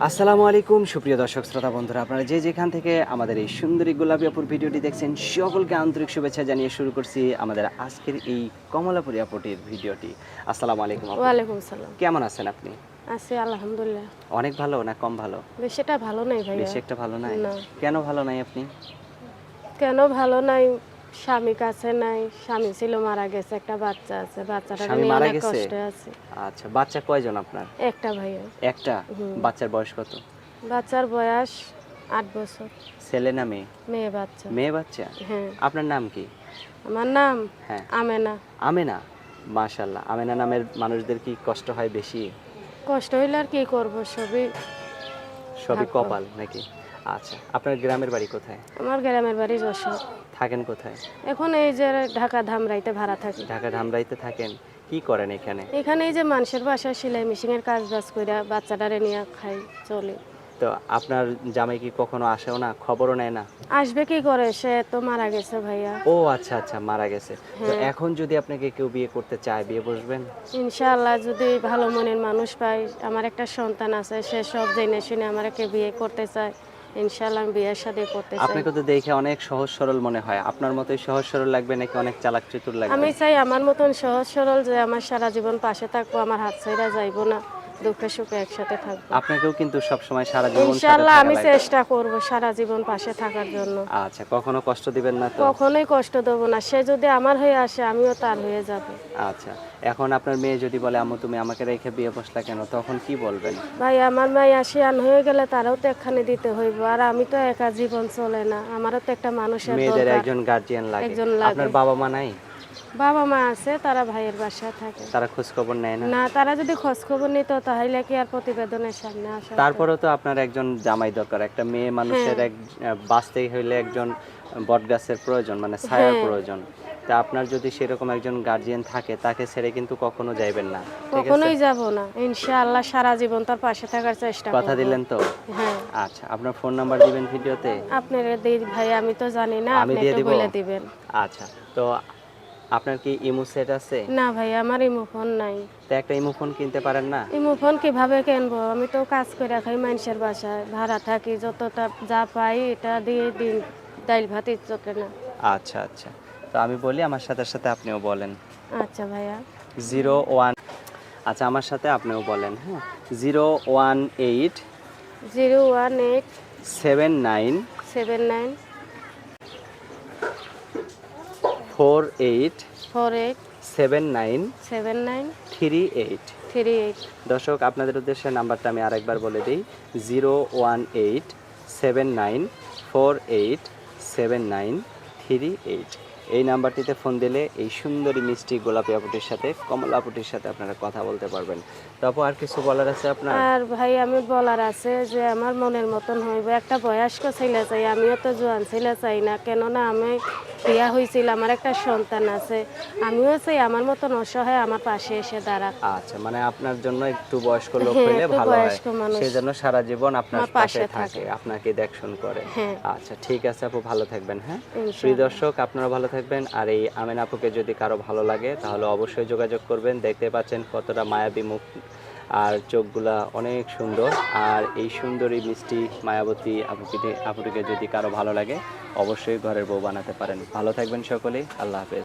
আসসালামু আলাইকুম সুপ্রিয় দর্শক শ্রোতা বন্ধুরা, আপনারা যে যেখান থেকে আমাদের এই সুন্দরী গোলাপী আপুর ভিডিওটি দেখছেন সকলকে আন্তরিক শুভেচ্ছা জানিয়ে শুরু করছি আমাদের আজকের এই কমলাপুরী আপুটির ভিডিওটি। আসসালামু আলাইকুম আপু, ওয়ালাইকুম সালাম। কেমন আছেন আপনি? আছি আলহামদুলিল্লাহ। অনেক ভালো না কম ভালো? বেশ এটা ভালো নাই ভাইয়া। বেশি একটা ভালো নাই? না। কেন ভালো নাই আপনি? কেন ভালো নাই? স্বামী কাছে নাই। স্বামী ছিল মারা গেছে, একটা বাচ্চা আছে। বাচ্চাটা স্বামী নিয়ে মারা অনেক গেছে? কষ্টে আছি। আচ্ছা, বাচ্চা কয়জন আপনার? একটা ভাইয়া। একটা? হুম। বাচ্চার বয়স কত? বাচ্চার বয়স ৮ বছর। ছেলে না মেয়ে? মেয়ে বাচ্চা। মেয়ে বাচ্চা? হ্যাঁ। আপনার নাম কি? আমার নাম হ্যাঁ। আমেনা। আমেনা? মাশাআল্লাহ, আমেনা নামের মানুষদের কি কষ্ট হয় বেশি? কষ্ট হইলে আর কি করব, সবই সবই ভাগ্য। কপাল নাকি? আচ্ছা, আপনার গ্রামের বাড়ি কোথায়? আমার গ্রামের বাড়ি যশোর। থাকেন কোথায়? এখন এই যে ঢাকা ধামরাইতে ভাড়া থাকি। ঢাকা ধামরাইতে থাকেন। কি করেন এখানে? এখানে এই যে মানুষের বাসায় সেলাই মেশিনের কাজ বাজ কইরা বাচ্চাটারে নিয়ে খাই চলে। তো আপনার জামাই কি কখনো আসেও না, খবরও নেয় না? আসবে কি করে, সে তো মারা গেছে ভাইয়া। ও আচ্ছা আচ্ছা, মারা গেছে। তো হ্যাঁ। এখন যদি আপনাকে কেউ বিয়ে করতে চায়, বিয়ে বসবেন? ইনশাআল্লাহ যদি ভালো মনের মানুষ পাই, আমার একটা সন্তান আছে, সে সব জেনে শুনে আমাকে বিয়ে করতে চায়, ইনশাআল্লাহ আমি বিয়ের শাদী করতে চাই। আপনাকে তো দেখে অনেক সহজ সরল মনে হয়। আপনার মতোই সহজ সরল লাগবে নাকি অনেক চালাক চতুর লাগবে? আমি চাই আমার মতন সহজ সরল, যে আমার সারা জীবন পাশে থাকবো, আমার হাত ছাইরা যাইবো না, দুঃখে সুখে একসাথে থাকবো। আপনাকেও কিন্তু সবসময় সারা জীবন সাথে ইনশাআল্লাহ থাকা আমি লাগবে। চেষ্টা করব সারা জীবন পাশে থাকার জন্য। আচ্ছা, কখনো কষ্ট দিবেন না তো? কখনোই কষ্ট দেবো না, সে যদি আমার হয়ে আসে আমিও তার হয়ে যাব। আচ্ছা, এখন আপনার মেয়ে যদি বলে আম্মু তুমি আমাকে রেখে বিয়ে বসলা কেন, তখন কি বলবেন? ভাই আমার মাইয়া শিয়ান হয়ে গেলে তারাও তো একখানে দিতে হইব, আর আমি তো একা জীবন চলে না, আমারও তো একটা মানুষের মেয়েদের দরকার। একজন গার্জিয়ান লাগে। একজন লাগে। আপনার বাবা মা নাই? বাবা মা আছে, তারা ভাইয়ের বাসায় থাকে। তারা খোঁজ খবর নেয় না? না, তারা যদি খোঁজ খবর নিত তাহলে কি আর প্রতিবেদনের সামনে আসা হতো? তারপরেও তো আপনার একজন জামাই দরকার। একটা মেয়ে মানুষের হ্যাঁ। বাঁচতেই হইলে একজন বটগাছের প্রয়োজন, মানে ছায়ার হ্যাঁ। প্রয়োজন। তা আপনার যদি সেরকম একজন গার্জিয়ান থাকে, তাকে ছেড়ে কিন্তু কখনো যাইবেন না। ঠিক আছে? কখনোই যাব না, ইনশাআল্লাহ সারা জীবন তার পাশে থাকার চেষ্টা করব। কথা দিলেন তো? হ্যাঁ। আচ্ছা, আপনার ফোন নাম্বার দিবেন ভিডিওতে? আপনার দিই ভাই, আমি তো জানি না, আমি আপনি দিয়ে একটু দিব? বলে দিবেন। আচ্ছা, তো আপনার কি ইমো সেট আছে? না ভাই, আমার ইমো ফোন নাই। তো একটা ইমো ফোন কিনতে পারেন না? ইমো ফোন কিভাবে কিনবো? আমি তো কাজ করে খাই মানুষের বাসায়, ভাড়া থাকি, যতটা যা পাই এটা দিয়ে দিন ডাইল ভাতই চলে না। আচ্ছা আচ্ছা, তো আমি বলি আমার সাথে সাথে আপনিও বলেন। আচ্ছা ভাইয়া। 01, আচ্ছা আমার সাথে আপনিও বলেন, হ্যাঁ। 018 018 79 79 48 48 79 79 38। 38। দর্শক, আপনাদের উদ্দেশ্যে নাম্বারটা আমি আরেকবার বলে দিই। 018 79 48 79 38। এই নাম্বারটিতে ফোন দিলে এই সুন্দরী মিষ্টি গোলাপি আপুটির সাথে, কমলা আপুটির সাথে আপনারা কথা বলতে পারবেন। তারপর আর কিছু বলার আছে আপনার? আর ভাই আমি বলার আছে যে আমার মনের মতন হইব, একটা বয়স্ক ছেলে চাই, আমিও তো জোয়ান ছেলে চাই না, কেননা আমি বিয়া হয়েছিল, আমার একটা সন্তান আছে, আমিও চাই আমার মতন অসহায় আমার পাশে এসে দাঁড়াক। আচ্ছা, মানে আপনার জন্য একটু বয়স্ক লোক হ্যাঁ, হইলে একটু ভালো হয়, বয়স্ক মানুষ সেই জন্য সারা জীবন আপনার আমার পাশে পাশে থাকে, থাকে। আপনাকে দেখশন করে। হ্যাঁ। আচ্ছা ঠিক আছে আপু, ভালো থাকবেন, হ্যাঁ। প্রিয় ইনশাআল্লাহ। দর্শক, আপনারা ভালো থাকবেন। আর এই আমেনা আপুকে যদি কারো ভালো লাগে তাহলে অবশ্যই যোগাযোগ করবেন। দেখতে পাচ্ছেন কতটা মায়াবী মুখ, আর চোখগুলা অনেক সুন্দর। আর এই সুন্দরী মিষ্টি মায়াবতী আপুটিকে যদি কারো ভালো লাগে অবশ্যই ঘরের বউ বানাতে পারেন। ভালো থাকবেন সকলেই, আল্লাহ হাফেজ।